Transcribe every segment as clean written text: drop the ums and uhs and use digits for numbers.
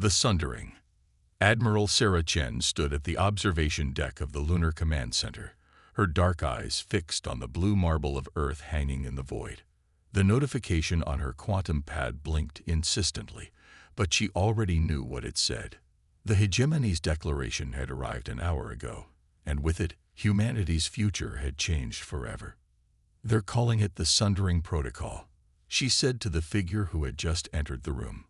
The Sundering. Admiral Sarah Chen stood at the observation deck of the Lunar Command Center, her dark eyes fixed on the blue marble of Earth hanging in the void. The notification on her quantum pad blinked insistently, but she already knew what it said. The hegemony's declaration had arrived an hour ago, and with it, humanity's future had changed forever. "They're calling it the Sundering Protocol," she said to the figure who had just entered the room.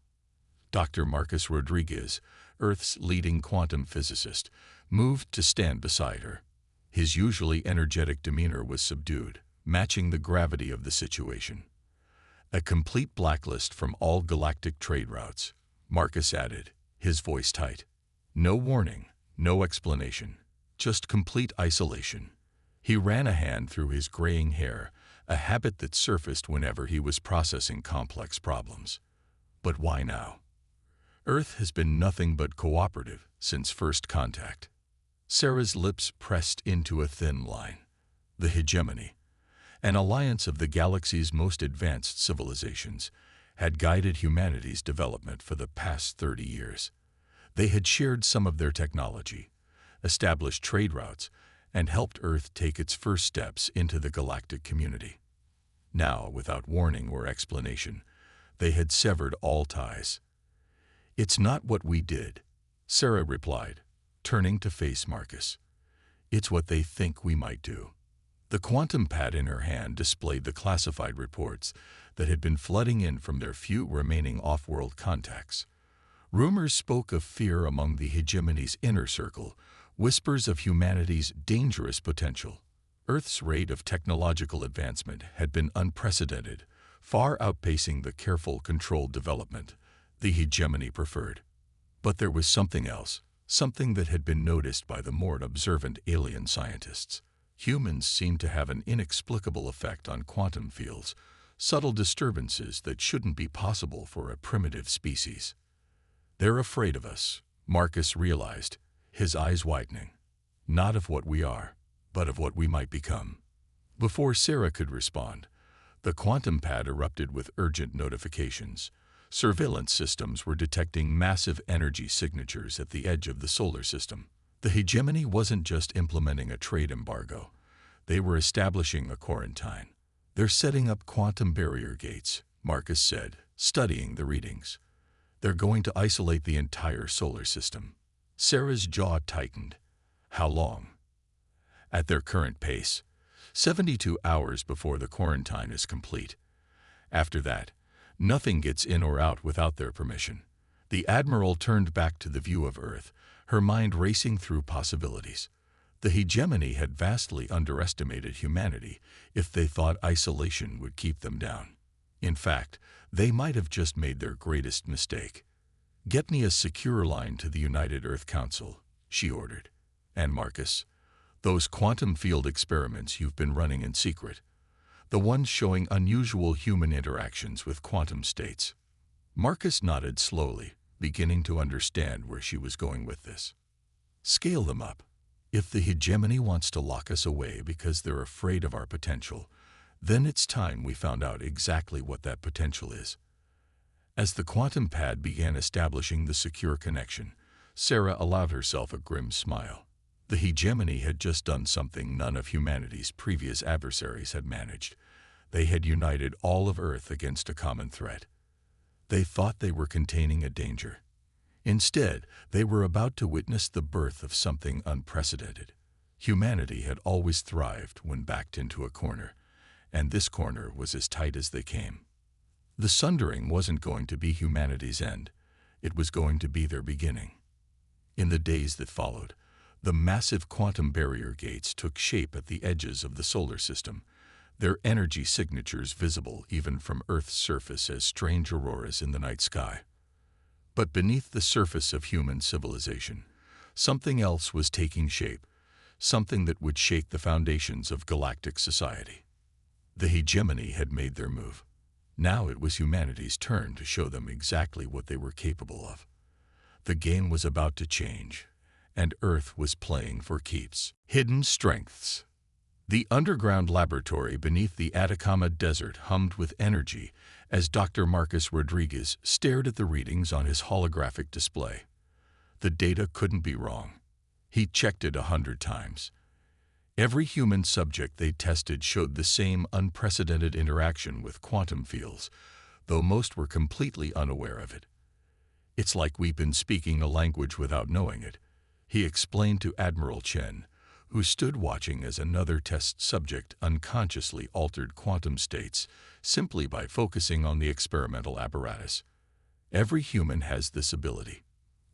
Dr. Marcus Rodriguez, Earth's leading quantum physicist, moved to stand beside her. His usually energetic demeanor was subdued, matching the gravity of the situation. "A complete blacklist from all galactic trade routes," Marcus added, his voice tight. "No warning, no explanation, just complete isolation." He ran a hand through his graying hair, a habit that surfaced whenever he was processing complex problems. But why now? Earth has been nothing but cooperative since first contact. Sarah's lips pressed into a thin line. The hegemony, an alliance of the galaxy's most advanced civilizations, had guided humanity's development for the past 30 years. They had shared some of their technology, established trade routes, and helped Earth take its first steps into the galactic community. Now, without warning or explanation, they had severed all ties. "It's not what we did," Sarah replied, turning to face Marcus. "It's what they think we might do." The quantum pad in her hand displayed the classified reports that had been flooding in from their few remaining off-world contacts. Rumors spoke of fear among the hegemony's inner circle, whispers of humanity's dangerous potential. Earth's rate of technological advancement had been unprecedented, far outpacing the careful, controlled development the hegemony preferred. But there was something else, something that had been noticed by the more observant alien scientists. Humans seemed to have an inexplicable effect on quantum fields, subtle disturbances that shouldn't be possible for a primitive species. "They're afraid of us," Marcus realized, his eyes widening. "Not of what we are, but of what we might become." Before Sarah could respond, the quantum pad erupted with urgent notifications. Surveillance systems were detecting massive energy signatures at the edge of the solar system. The hegemony wasn't just implementing a trade embargo. They were establishing a quarantine. "They're setting up quantum barrier gates," Marcus said, studying the readings. "They're going to isolate the entire solar system." Sarah's jaw tightened. "How long?" "At their current pace, 72 hours before the quarantine is complete. After that, nothing gets in or out without their permission." The Admiral turned back to the view of Earth, her mind racing through possibilities. The hegemony had vastly underestimated humanity if they thought isolation would keep them down. In fact, they might have just made their greatest mistake. "Get me a secure line to the United Earth Council," she ordered. "And Marcus, those quantum field experiments you've been running in secret, the ones showing unusual human interactions with quantum states." Marcus nodded slowly, beginning to understand where she was going with this. "Scale them up. If the hegemony wants to lock us away because they're afraid of our potential, then it's time we found out exactly what that potential is." As the quantum pad began establishing the secure connection, Sarah allowed herself a grim smile. The hegemony had just done something none of humanity's previous adversaries had managed. They had united all of Earth against a common threat. They thought they were containing a danger. Instead, they were about to witness the birth of something unprecedented. Humanity had always thrived when backed into a corner, and this corner was as tight as they came. The Sundering wasn't going to be humanity's end. It was going to be their beginning. In the days that followed, the massive quantum barrier gates took shape at the edges of the solar system, their energy signatures visible even from Earth's surface as strange auroras in the night sky. But beneath the surface of human civilization, something else was taking shape, something that would shake the foundations of galactic society. The hegemony had made their move. Now it was humanity's turn to show them exactly what they were capable of. The game was about to change, and Earth was playing for keeps. Hidden strengths. The underground laboratory beneath the Atacama Desert hummed with energy as Dr. Marcus Rodriguez stared at the readings on his holographic display. The data couldn't be wrong. He checked it 100 times. Every human subject they tested showed the same unprecedented interaction with quantum fields, though most were completely unaware of it. "It's like we've been speaking a language without knowing it," he explained to Admiral Chen, who stood watching as another test subject unconsciously altered quantum states simply by focusing on the experimental apparatus. "Every human has this ability.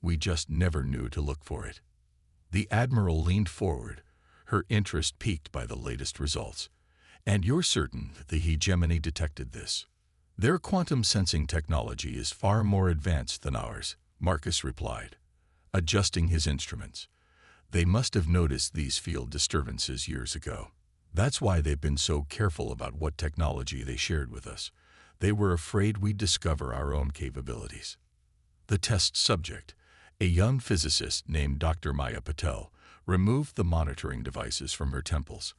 We just never knew to look for it." The Admiral leaned forward, her interest piqued by the latest results. "And you're certain that the hegemony detected this?" "Their quantum sensing technology is far more advanced than ours," Marcus replied, adjusting his instruments. "They must have noticed these field disturbances years ago. That's why they've been so careful about what technology they shared with us. They were afraid we'd discover our own capabilities." The test subject, a young physicist named Dr. Maya Patel, removed the monitoring devices from her temples.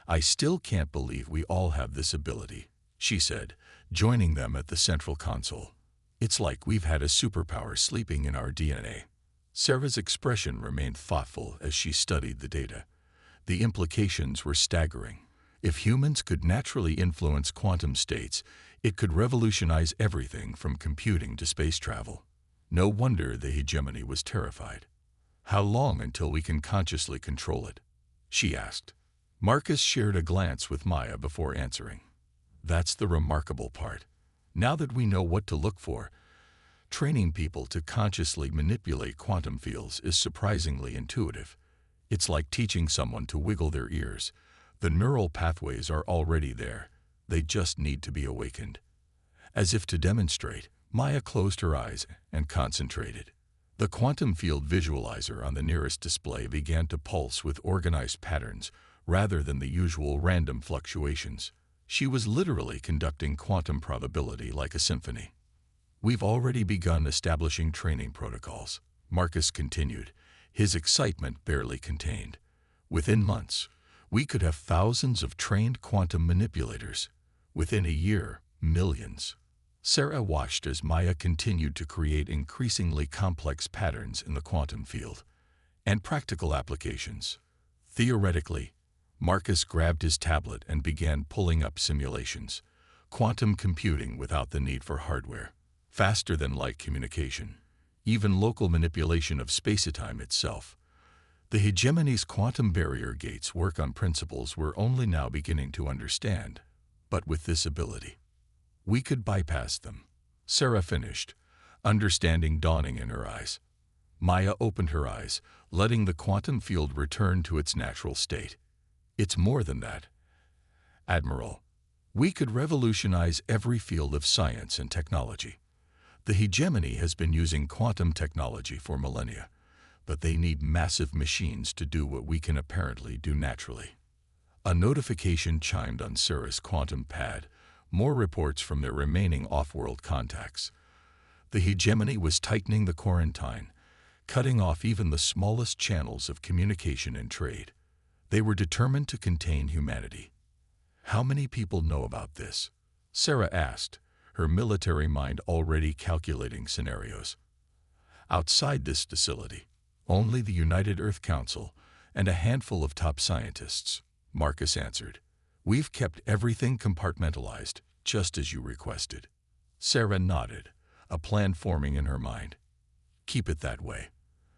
"I still can't believe we all have this ability," she said, joining them at the central console. "It's like we've had a superpower sleeping in our DNA." Sarah's expression remained thoughtful as she studied the data. The implications were staggering. If humans could naturally influence quantum states, it could revolutionize everything from computing to space travel. No wonder the hegemony was terrified. "How long until we can consciously control it?" she asked. Marcus shared a glance with Maya before answering. "That's the remarkable part. Now that we know what to look for, training people to consciously manipulate quantum fields is surprisingly intuitive. It's like teaching someone to wiggle their ears. The neural pathways are already there. They just need to be awakened." As if to demonstrate, Maya closed her eyes and concentrated. The quantum field visualizer on the nearest display began to pulse with organized patterns rather than the usual random fluctuations. She was literally conducting quantum probability like a symphony. "We've already begun establishing training protocols," Marcus continued, his excitement barely contained. "Within months, we could have thousands of trained quantum manipulators. Within a year, millions." Sarah watched as Maya continued to create increasingly complex patterns in the quantum field. "And practical applications. Theoretically," Marcus grabbed his tablet and began pulling up simulations. "Quantum computing without the need for hardware. Faster than light communication. Even local manipulation of spacetime itself. The hegemony's quantum barrier gates work on principles we're only now beginning to understand. But with this ability, we could bypass them." Sarah finished, understanding dawning in her eyes. Maya opened her eyes, letting the quantum field return to its natural state. "It's more than that, Admiral. We could revolutionize every field of science and technology. The hegemony has been using quantum technology for millennia, but they need massive machines to do what we can apparently do naturally." A notification chimed on Sarah's quantum pad, more reports from their remaining off-world contacts. The hegemony was tightening the quarantine, cutting off even the smallest channels of communication and trade. They were determined to contain humanity. "How many people know about this?" Sarah asked, her military mind already calculating scenarios. "Outside this facility, only the United Earth Council and a handful of top scientists," Marcus answered. "We've kept everything compartmentalized, just as you requested." Sarah nodded, a plan forming in her mind. "Keep it that way.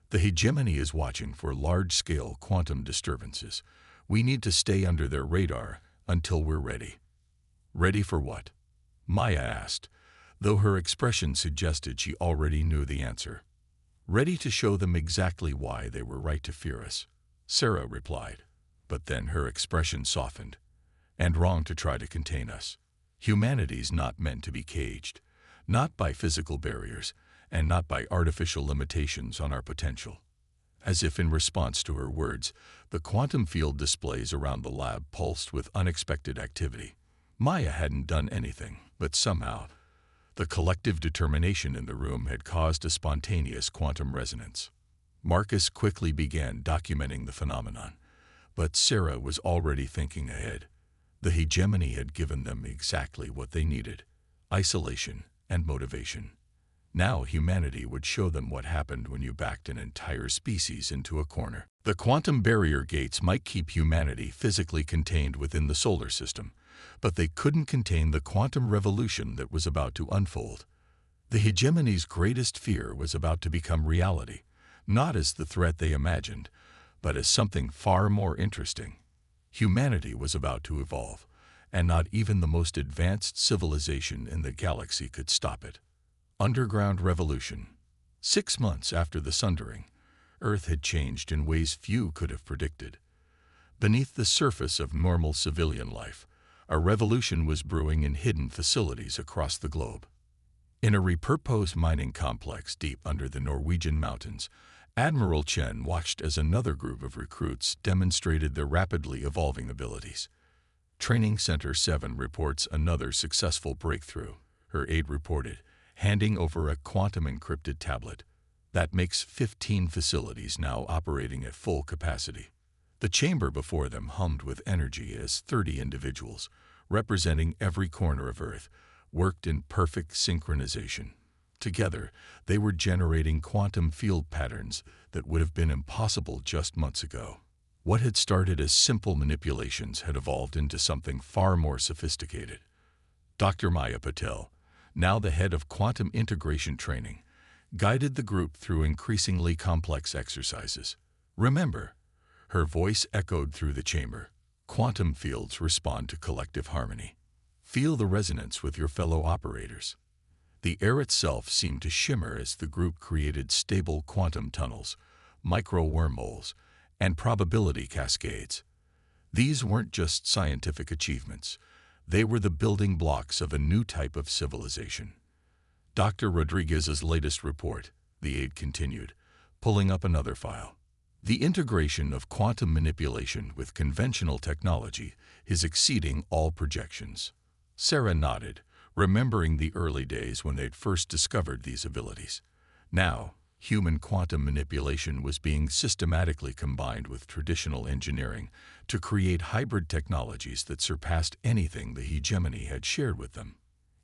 The hegemony is watching for large-scale quantum disturbances. We need to stay under their radar until we're ready." "Ready for what?" Maya asked, though her expression suggested she already knew the answer. "Ready to show them exactly why they were right to fear us," Sarah replied, but then her expression softened. "And wrong to try to contain us. Humanity's not meant to be caged, not by physical barriers, and not by artificial limitations on our potential." As if in response to her words, the quantum field displays around the lab pulsed with unexpected activity. Maya hadn't done anything, but somehow, the collective determination in the room had caused a spontaneous quantum resonance. Marcus quickly began documenting the phenomenon. But Sarah was already thinking ahead. The hegemony had given them exactly what they needed: isolation and motivation. Now humanity would show them what happened when you backed an entire species into a corner. The quantum barrier gates might keep humanity physically contained within the solar system, but they couldn't contain the quantum revolution that was about to unfold. The hegemony's greatest fear was about to become reality, not as the threat they imagined, but as something far more interesting. Humanity was about to evolve, and not even the most advanced civilization in the galaxy could stop it. Underground revolution. 6 months after the sundering, Earth had changed in ways few could have predicted. Beneath the surface of normal civilian life, a revolution was brewing in hidden facilities across the globe. In a repurposed mining complex deep under the Norwegian mountains, Admiral Chen watched as another group of recruits demonstrated their rapidly evolving abilities. Training Center 7 reports another successful breakthrough, her aide reported, handing over a quantum-encrypted tablet. That makes 15 facilities now operating at full capacity. The chamber before them hummed with energy as 30 individuals, representing every corner of Earth, worked in perfect synchronization. Together, they were generating quantum field patterns that would have been impossible just months ago. What had started as simple manipulations had evolved into something far more sophisticated. Dr. Maya Patel, now the head of quantum integration training, guided the group through increasingly complex exercises. Remember, her voice echoed through the chamber, quantum fields respond to collective harmony. Feel the resonance with your fellow operators. The air itself seemed to shimmer as the group created stable quantum tunnels, micro-wormholes, and probability cascades. These weren't just scientific achievements. They were the building blocks of a new type of civilization. Dr. Rodriguez's latest report, the aide continued, pulling up another file. The integration of quantum manipulation with conventional technology is exceeding all projections. Sarah nodded, remembering the early days when they'd first discovered these abilities. Now, human quantum manipulation was being systematically combined with traditional engineering to create hybrid technologies that surpassed anything the hegemony had shared with them.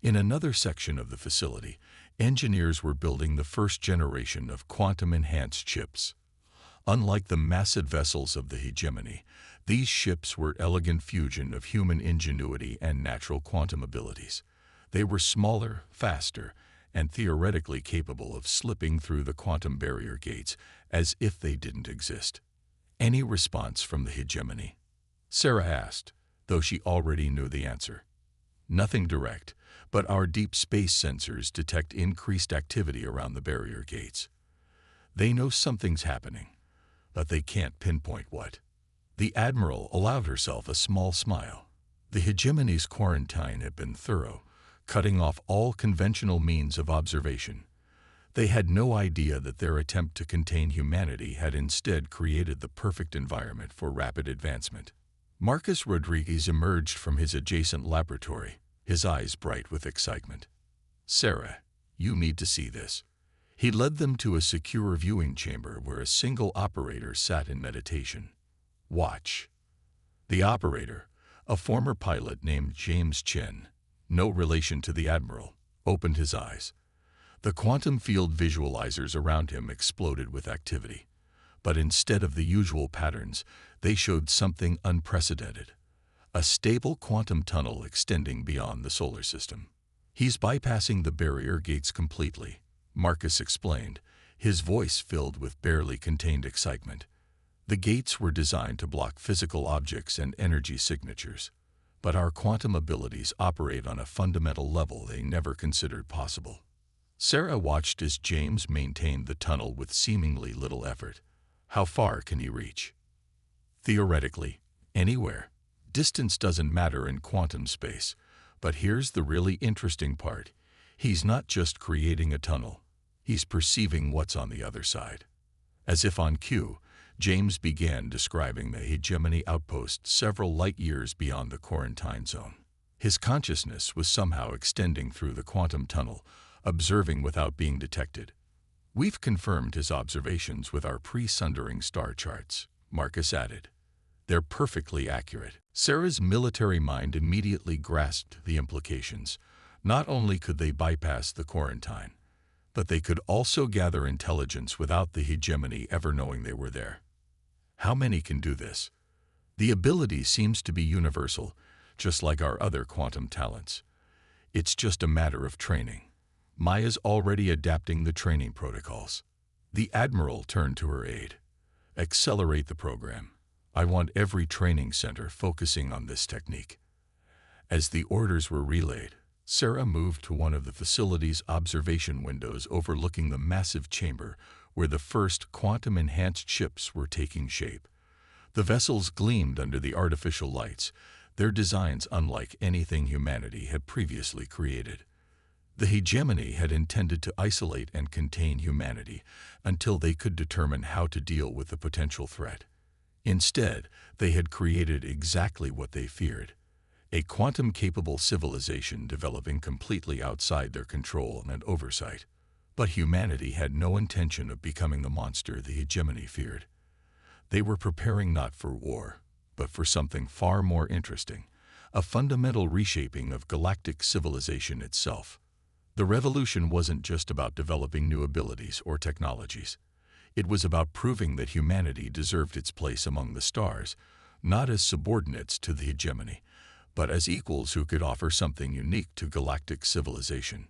In another section of the facility, engineers were building the first generation of quantum-enhanced ships. Unlike the massive vessels of the hegemony, these ships were an elegant fusion of human ingenuity and natural quantum abilities. They were smaller, faster, and theoretically capable of slipping through the quantum barrier gates as if they didn't exist. Any response from the hegemony? Sarah asked, though she already knew the answer. Nothing direct, but our deep space sensors detect increased activity around the barrier gates. They know something's happening, but they can't pinpoint what. The Admiral allowed herself a small smile. The hegemony's quarantine had been thorough, cutting off all conventional means of observation. They had no idea that their attempt to contain humanity had instead created the perfect environment for rapid advancement. Marcus Rodriguez emerged from his adjacent laboratory, his eyes bright with excitement. Sarah, you need to see this. He led them to a secure viewing chamber where a single operator sat in meditation. Watch. The operator, a former pilot named James Chen, no relation to the Admiral, opened his eyes. The quantum field visualizers around him exploded with activity. But instead of the usual patterns, they showed something unprecedented. A stable quantum tunnel extending beyond the solar system. He's bypassing the barrier gates completely, Marcus explained, his voice filled with barely contained excitement. The gates were designed to block physical objects and energy signatures, but our quantum abilities operate on a fundamental level they never considered possible. Sarah watched as James maintained the tunnel with seemingly little effort. How far can he reach? Theoretically, anywhere. Distance doesn't matter in quantum space, but here's the really interesting part. He's not just creating a tunnel, he's perceiving what's on the other side. As if on cue, James began describing the hegemony outpost several light years beyond the quarantine zone. His consciousness was somehow extending through the quantum tunnel, observing without being detected. We've confirmed his observations with our pre-sundering star charts, Marcus added. They're perfectly accurate. Sarah's military mind immediately grasped the implications. Not only could they bypass the quarantine, but they could also gather intelligence without the hegemony ever knowing they were there. How many can do this? The ability seems to be universal, just like our other quantum talents. It's just a matter of training. Maya's already adapting the training protocols. The Admiral turned to her aide. Accelerate the program. I want every training center focusing on this technique. As the orders were relayed, Sarah moved to one of the facility's observation windows overlooking the massive chamber where the first quantum-enhanced ships were taking shape. The vessels gleamed under the artificial lights, their designs unlike anything humanity had previously created. The hegemony had intended to isolate and contain humanity until they could determine how to deal with the potential threat. Instead, they had created exactly what they feared: a quantum-capable civilization developing completely outside their control and oversight. But humanity had no intention of becoming the monster the hegemony feared. They were preparing not for war, but for something far more interesting: a fundamental reshaping of galactic civilization itself. The revolution wasn't just about developing new abilities or technologies. It was about proving that humanity deserved its place among the stars, not as subordinates to the hegemony, but as equals who could offer something unique to galactic civilization.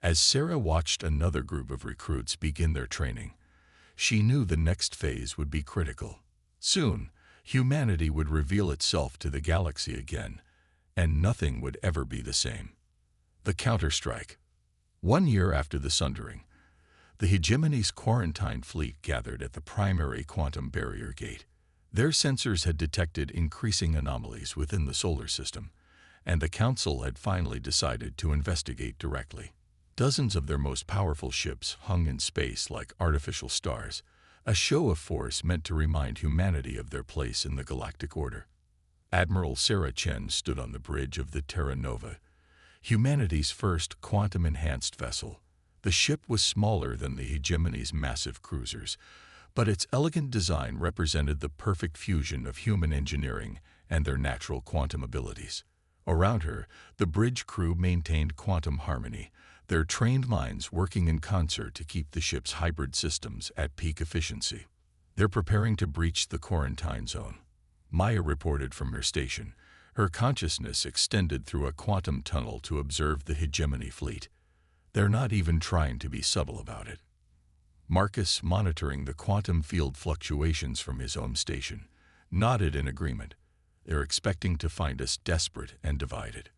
As Sarah watched another group of recruits begin their training, she knew the next phase would be critical. Soon, humanity would reveal itself to the galaxy again, and nothing would ever be the same. The counterstrike. 1 year after the sundering, the hegemony's quarantine fleet gathered at the primary quantum barrier gate. Their sensors had detected increasing anomalies within the solar system, and the Council had finally decided to investigate directly. Dozens of their most powerful ships hung in space like artificial stars, a show of force meant to remind humanity of their place in the galactic order. Admiral Sarah Chen stood on the bridge of the Terra Nova, humanity's first quantum-enhanced vessel. The ship was smaller than the hegemony's massive cruisers, but its elegant design represented the perfect fusion of human engineering and their natural quantum abilities. Around her, the bridge crew maintained quantum harmony, their trained minds working in concert to keep the ship's hybrid systems at peak efficiency. They're preparing to breach the quarantine zone, Maya reported from her station. Her consciousness extended through a quantum tunnel to observe the hegemony fleet. They're not even trying to be subtle about it. Marcus, monitoring the quantum field fluctuations from his home station, nodded in agreement. They're expecting to find us desperate and divided.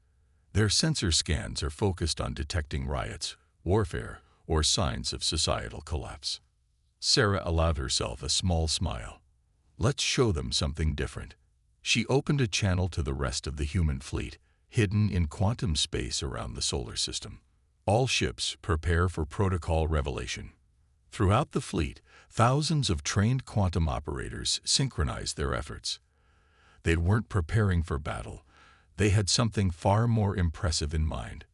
Their sensor scans are focused on detecting riots, warfare, or signs of societal collapse. Sarah allowed herself a small smile. Let's show them something different. She opened a channel to the rest of the human fleet, hidden in quantum space around the solar system. All ships prepare for protocol revelation. Throughout the fleet, thousands of trained quantum operators synchronized their efforts. They weren't preparing for battle. They had something far more impressive in mind.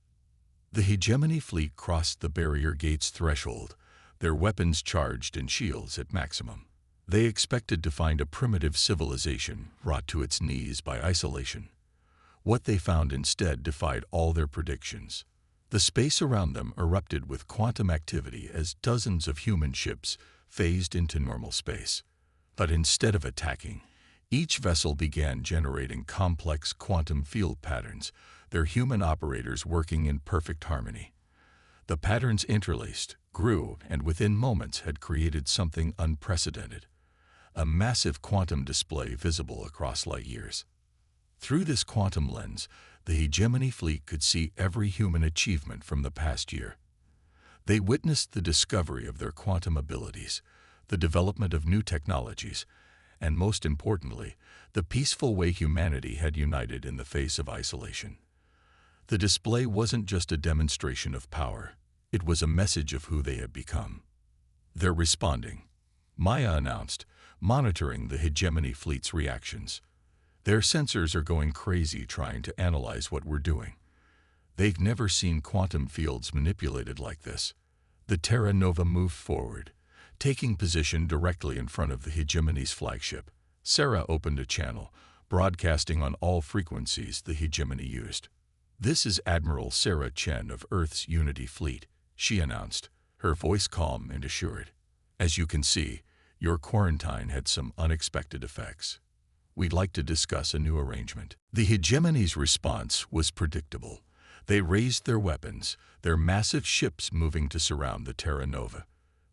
The hegemony fleet crossed the barrier gate's threshold, their weapons charged and shields at maximum. They expected to find a primitive civilization wrought to its knees by isolation. What they found instead defied all their predictions. The space around them erupted with quantum activity as dozens of human ships phased into normal space. But instead of attacking, each vessel began generating complex quantum field patterns, their human operators working in perfect harmony. The patterns interlaced, grew, and within moments had created something unprecedented: a massive quantum display visible across light years. Through this quantum lens, the hegemony fleet could see every human achievement from the past year. They witnessed the discovery of their quantum abilities, the development of new technologies, and most importantly, the peaceful way humanity had united in the face of isolation. The display wasn't just a demonstration of power, it was a message of who they had become. They're responding, Maya announced, monitoring the hegemony fleet's reactions. Their sensors are going crazy trying to analyze what we're doing. They've never seen quantum fields manipulated like this. The Terra Nova moved forward, taking position directly in front of the hegemony's flagship. Sarah opened a channel, broadcasting on all frequencies the hegemony used. "This is Admiral Sarah Chen of Earth's Unity Fleet," she announced, her voice calm and assured. "As you can see, your quarantine had some unexpected effects. We'd like to discuss a new arrangement." The hegemony's response was predictable. They raised their weapons, their massive ships moving to surround the Terra Nova.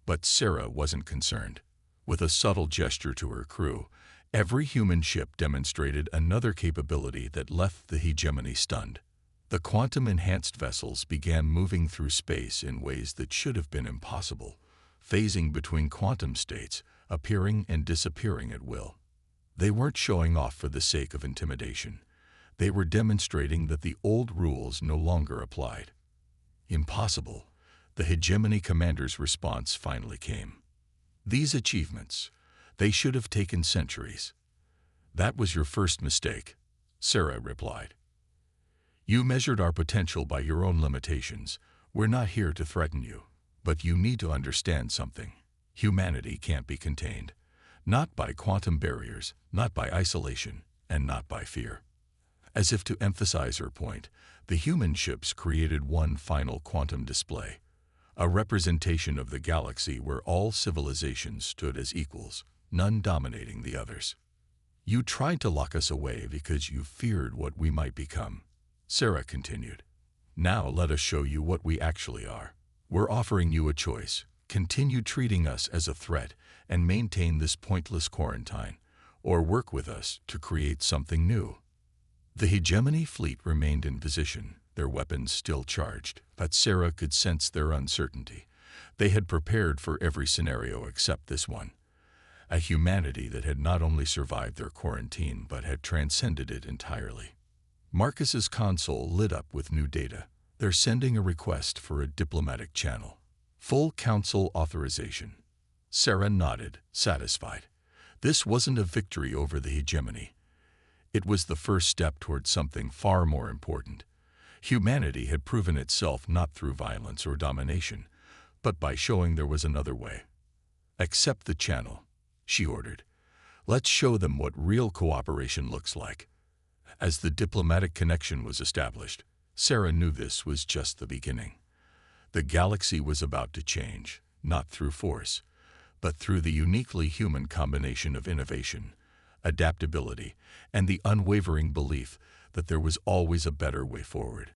But Sarah wasn't concerned. With a subtle gesture to her crew, every human ship demonstrated another capability that left the hegemony stunned. The quantum-enhanced vessels began moving through space in ways that should have been impossible, phasing between quantum states, appearing and disappearing at will. They weren't showing off for the sake of intimidation. They were demonstrating that the old rules no longer applied. "Impossible." The hegemony commander's response finally came. "These achievements, they should have taken centuries." "That was your first mistake," Sarah replied. "You measured our potential by your own limitations. We're not here to threaten you. But you need to understand something. Humanity can't be contained. Not by quantum barriers, not by isolation, and not by fear." As if to emphasize her point, the human ships created one final quantum display, a representation of the galaxy where all civilizations stood as equals, none dominating the others. "You tried to lock us away because you feared what we might become," Sarah continued. "Now let us show you what we actually are. We're offering you a choice: continue treating us as a threat and maintain this pointless quarantine, or work with us to create something new." The hegemony fleet remained in position, their weapons still charged, but Sarah could sense their uncertainty. They had prepared for every scenario except this one. A humanity that had not only survived their quarantine but had transcended it entirely. Marcus's console lit up with new data. "They're sending a request for a diplomatic channel. Full council authorization." Sarah nodded, satisfied. This wasn't a victory over the hegemony. It was the first step toward something far more important. Humanity had proven itself not through violence or domination, but by showing there was another way. "Accept the channel," she ordered. "Let's show them what real cooperation looks like." As the diplomatic connection was established, Sarah knew this was just the beginning. The galaxy was about to change, not through force, but through the uniquely human combination of innovation, adaptability, and the unwavering belief that there was always a better way forward.